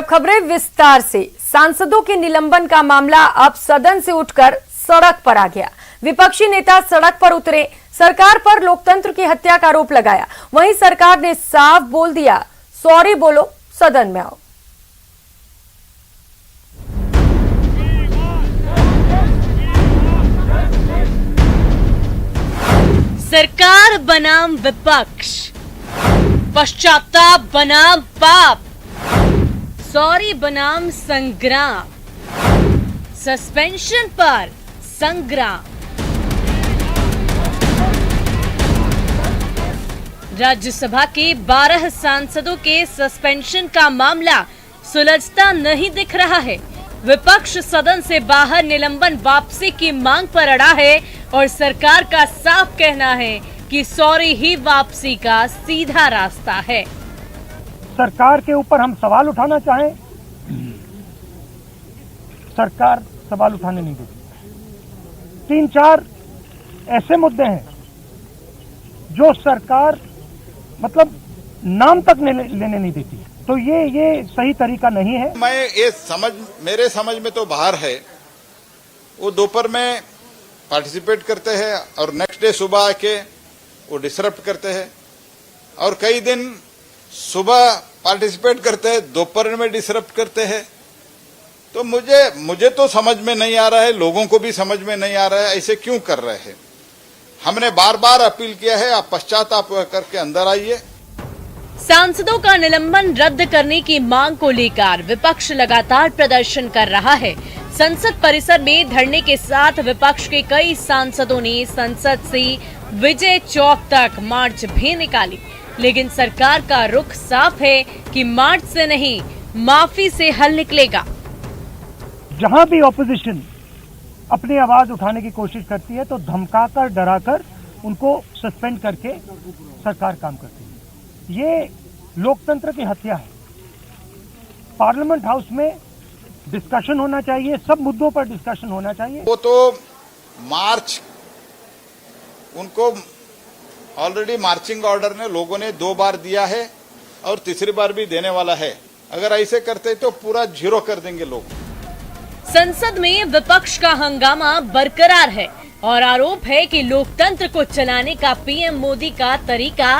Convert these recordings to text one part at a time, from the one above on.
खबरें विस्तार से। सांसदों के निलंबन का मामला अब सदन से उठकर सड़क पर आ गया। विपक्षी नेता सड़क पर उतरे, सरकार पर लोकतंत्र की हत्या का आरोप लगाया। वहीं सरकार ने साफ बोल दिया, सॉरी बोलो, सदन में आओ। सरकार बनाम विपक्ष, पश्चाताप बनाम पाप, सॉरी बनाम संग्राम, सस्पेंशन पर संग्राम। राज्यसभा के 12 सांसदों के सस्पेंशन का मामला सुलझता नहीं दिख रहा है। विपक्ष सदन से बाहर निलंबन वापसी की मांग पर अड़ा है और सरकार का साफ कहना है कि सॉरी ही वापसी का सीधा रास्ता है। सरकार के ऊपर हम सवाल उठाना चाहें, सरकार सवाल उठाने नहीं देती। 3-4 ऐसे मुद्दे हैं जो सरकार मतलब नाम तक लेने नहीं देती, तो ये सही तरीका नहीं है। मेरे समझ में तो बाहर है। वो दोपहर में पार्टिसिपेट करते हैं और नेक्स्ट डे सुबह आके वो डिसरप्ट करते हैं, और कई दिन सुबह पार्टिसिपेट करते हैं, दोपहर में डिसरप्ट करते हैं। तो मुझे तो समझ में नहीं आ रहा है, लोगों को भी समझ में नहीं आ रहा है ऐसे क्यों कर रहे हैं। हमने बार बार अपील किया है, आप पश्चाताप करके अंदर आइए। सांसदों का निलंबन रद्द करने की मांग को लेकर विपक्ष लगातार प्रदर्शन कर रहा है। संसद परिसर में धरने के साथ विपक्ष के कई सांसदों ने संसद से विजय चौक तक मार्च भी निकाली, लेकिन सरकार का रुख साफ है कि मार्च से नहीं, माफी से हल निकलेगा। जहां भी ऑपोजिशन अपनी आवाज उठाने की कोशिश करती है तो धमकाकर, डराकर उनको सस्पेंड करके सरकार काम करती है। ये लोकतंत्र की हत्या है। पार्लियामेंट हाउस में डिस्कशन होना चाहिए, सब मुद्दों पर डिस्कशन होना चाहिए। वो तो मार्च, उनको ऑलरेडी मार्चिंग ऑर्डर ने लोगों ने 2 बार दिया है और तीसरी बार भी देने वाला है। अगर ऐसे करते तो पूरा जीरो कर देंगे लोग। संसद में विपक्ष का हंगामा बरकरार है और आरोप है कि लोकतंत्र को चलाने का पीएम मोदी का तरीका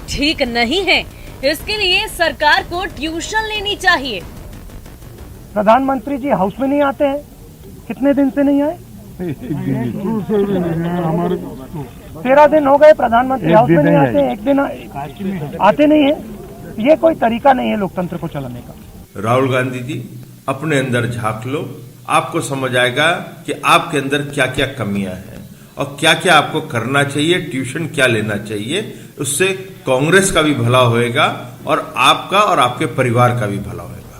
ठीक नहीं है। इसके लिए सरकार को ट्यूशन लेनी चाहिए। प्रधानमंत्री जी हाउस में नहीं आते हैं, कितने दिन से नहीं आए? 13 दिन हो गए प्रधानमंत्री हाउस में नहीं आते हैं, एक दिन आते नहीं है। ये कोई तरीका नहीं है लोकतंत्र को चलाने का। राहुल गांधी जी, अपने अंदर झांक लो, आपको समझ आएगा कि आपके अंदर क्या क्या कमियां हैं और क्या क्या आपको करना चाहिए, ट्यूशन क्या लेना चाहिए। उससे कांग्रेस का भी भला होएगा और आपका और आपके परिवार का भी भला होएगा।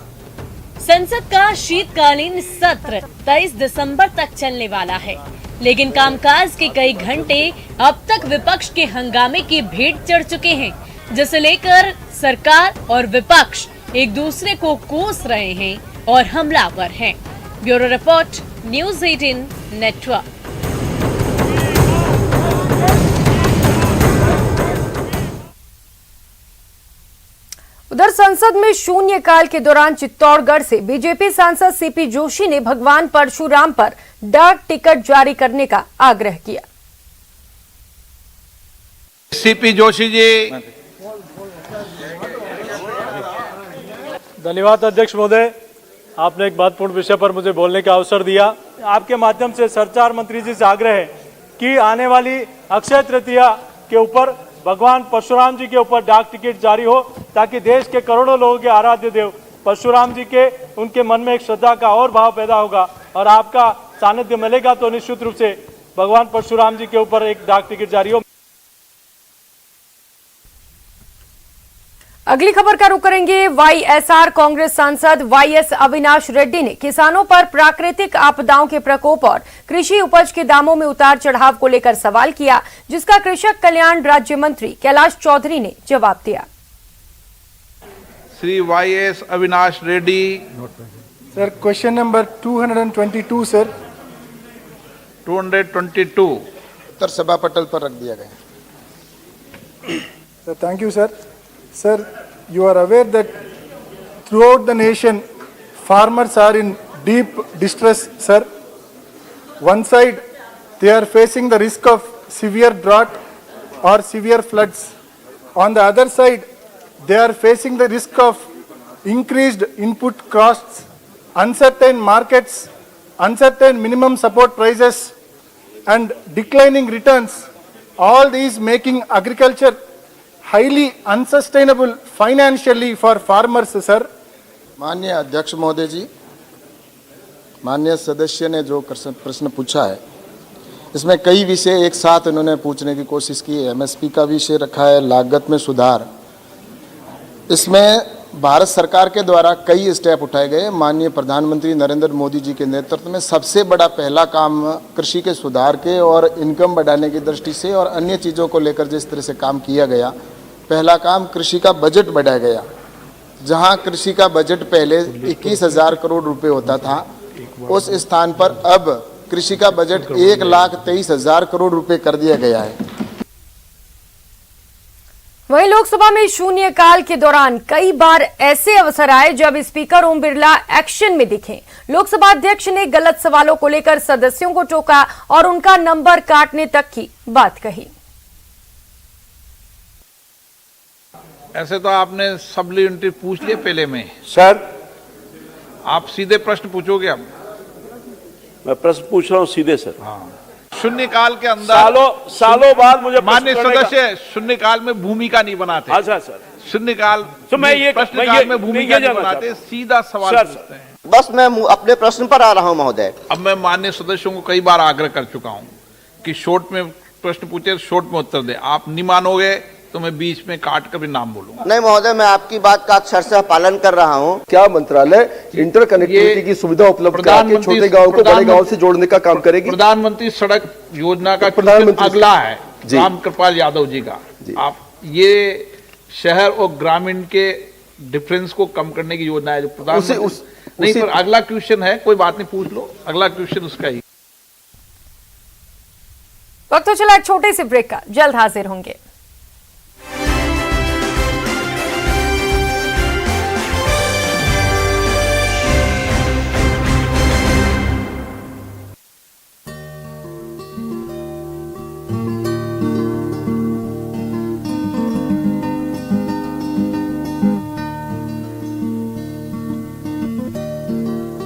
संसद का शीतकालीन सत्र 23 दिसंबर तक चलने वाला है, लेकिन कामकाज के कई घंटे अब तक विपक्ष के हंगामे की भेंट चढ़ चुके हैं, जिसे लेकर सरकार और विपक्ष एक दूसरे को कोस रहे हैं और हमलावर हैं। Bureau report, news 18 network. उधर संसद में शून्यकाल के दौरान चित्तौड़गढ़ से बीजेपी सांसद सीपी जोशी ने भगवान परशुराम पर डाक टिकट जारी करने का आग्रह किया। सीपी जोशी जी। धन्यवाद अध्यक्ष महोदय, आपने एक महत्वपूर्ण विषय पर मुझे बोलने का अवसर दिया। आपके माध्यम से संचार मंत्री जी से आग्रह है कि आने वाली अक्षय तृतीया के ऊपर भगवान परशुराम जी के ऊपर डाक टिकट जारी हो, ताकि देश के करोड़ों लोगों के आराध्य देव परशुराम जी के उनके मन में एक श्रद्धा का और भाव पैदा होगा और आपका सानिध्य मिलेगा तो निश्चित रूप से भगवान परशुराम जी के ऊपर एक डाक टिकट जारी हो। अगली खबर का रुख करेंगे। वाईएसआर कांग्रेस सांसद वाईएस अविनाश रेड्डी ने किसानों पर प्राकृतिक आपदाओं के प्रकोप और कृषि उपज के दामों में उतार चढ़ाव को लेकर सवाल किया, जिसका कृषक कल्याण राज्य मंत्री कैलाश चौधरी ने जवाब दिया। Shri YS Avinash Reddy. Sir, question number 222 sir. 222 उत्तर सभा पटल पर रख दिया गया। Sir, thank you sir. Sir, you are aware that throughout the nation, farmers are in deep distress, sir. One side, they are facing the risk of severe drought or severe floods. On the other side, they are facing the risk of increased input costs, uncertain markets, uncertain minimum support prices, and declining returns. All these making agriculture highly unsustainable financially for farmers, sir. माननीय अध्यक्ष महोदय जी, माननीय सदस्य ने जो प्रश्न पूछा है, इसमें कई विषय एक साथ इन्होंने पूछने की कोशिश की है। एमएसपी का विषय रखा है, लागत में सुधार। इसमें भारत सरकार के द्वारा कई स्टेप उठाए गए। माननीय प्रधानमंत्री नरेंद्र मोदी जी के नेतृत्व में सबसे बड़ा पहला काम कृषि के सुधार के और इनकम बढ़ाने की दृष्टि से और अन्य चीज़ों को लेकर जिस तरह से काम किया गया, पहला काम कृषि का बजट बढ़ाया गया। जहां कृषि का बजट पहले 21,000 करोड़ रुपए होता था, उस स्थान पर अब कृषि का बजट 1,23,000 करोड़ रुपए कर दिया गया है। वहीं लोकसभा में शून्यकाल के दौरान कई बार ऐसे अवसर आए जब स्पीकर ओम बिरला एक्शन में दिखे। लोकसभा अध्यक्ष ने गलत सवालों को लेकर सदस्यों को टोका और उनका नंबर काटने तक की बात कही। ऐसे तो आपने सप्लीमेंट्री पूछ लिए पहले में, सर आप सीधे प्रश्न पूछोगे अब? मैं प्रश्न पूछ रहा हूँ सीधे सर। हाँ, शून्यकाल के अंदर सालों बाद मुझे माननीय सदस्य शून्यकाल में भूमिका नहीं बनाते। अच्छा सर, शून्यकाल तो मैं ये प्रश्नकाल में भूमिका नहीं बनाते, सीधा सवाल पूछते हैं। बस मैं अपने प्रश्न पर आ रहा हूं महोदय। अब मैं माननीय सदस्यों को कई बार आग्रह कर चुका हूं कि शॉर्ट में प्रश्न पूछे, शॉर्ट में उत्तर दे। आप नहीं मानोगे तो मैं बीच में काट कर भी नाम बोलूंगा। नहीं महोदय, मैं आपकी बात का अक्षरशः पालन कर रहा हूं। क्या मंत्रालय इंटर कनेक्टिविटी की सुविधा उपलब्ध कराके छोटे गांव को बड़े गांव से जोड़ने का काम करेगी? प्रधानमंत्री सड़क योजना का अगला है राम कृपाल यादव जी का। आप ये शहर और ग्रामीण के डिफरेंस को कम करने की योजना है जो प्रधानमंत्री नहीं, पर अगला क्वेश्चन है, कोई बात नहीं, पूछ लो, अगला क्वेश्चन उसका ही। वक्त तो चला एक छोटे से ब्रेक का, जल्द हाजिर होंगे।